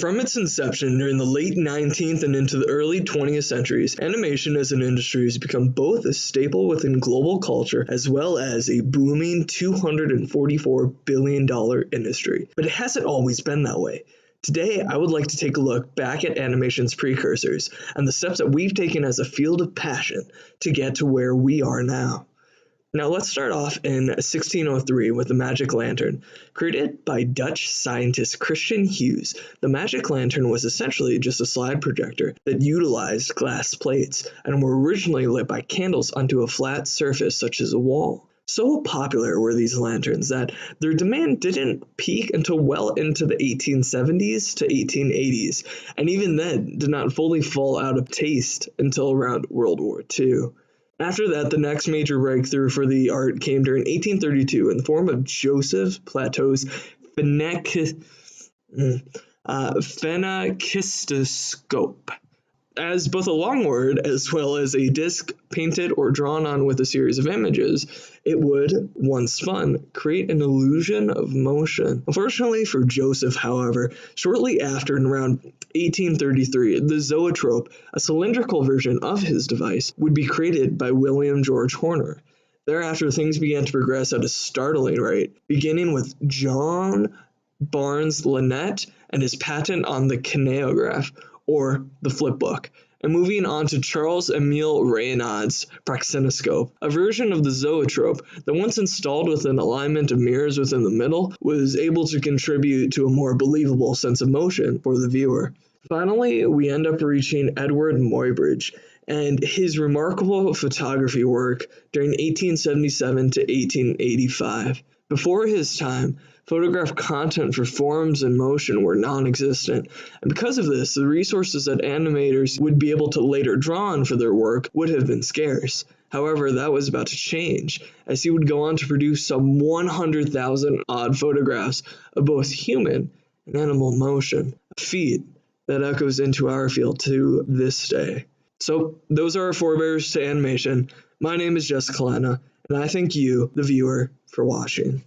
From its inception during the late 19th and into the early 20th centuries, animation as an industry has become both a staple within global culture as well as a booming $244 billion industry. But it hasn't always been that way. Today, I would like to take a look back at animation's precursors and the steps that we've taken as a field of passion to get to where we are now. Now let's start off in 1603 with the magic lantern. Created by Dutch scientist Christian Hughes, the magic lantern was essentially just a slide projector that utilized glass plates and were originally lit by candles onto a flat surface such as a wall. So popular were these lanterns that their demand didn't peak until well into the 1870s to 1880s, and even then did not fully fall out of taste until around World War II. After that, the next major breakthrough for the art came during 1832 in the form of Joseph Plateau's Phenakistoscope. As both a long word as well as a disc painted or drawn on with a series of images, it would, once spun, create an illusion of motion. Unfortunately for Joseph, however, shortly after, in around 1833, the Zoetrope, a cylindrical version of his device, would be created by William George Horner. Thereafter, things began to progress at a startling rate, beginning with John Barnes Linnet and his patent on the kineograph, or the flipbook, and moving on to Charles Emile Raynaud's Praxinoscope, a version of the Zoetrope that once installed with an alignment of mirrors within the middle was able to contribute to a more believable sense of motion for the viewer. Finally, we end up reaching Edward Muybridge and his remarkable photography work during 1877 to 1885. Before his time, photograph content for forms and motion were non-existent, and because of this, the resources that animators would be able to later draw on for their work would have been scarce. However, that was about to change, as he would go on to produce some 100,000 odd photographs of both human and animal motion, a feat that echoes into our field to this day. So, those are our forebears to animation. My name is Jessica Lena, and I thank you, the viewer, for watching.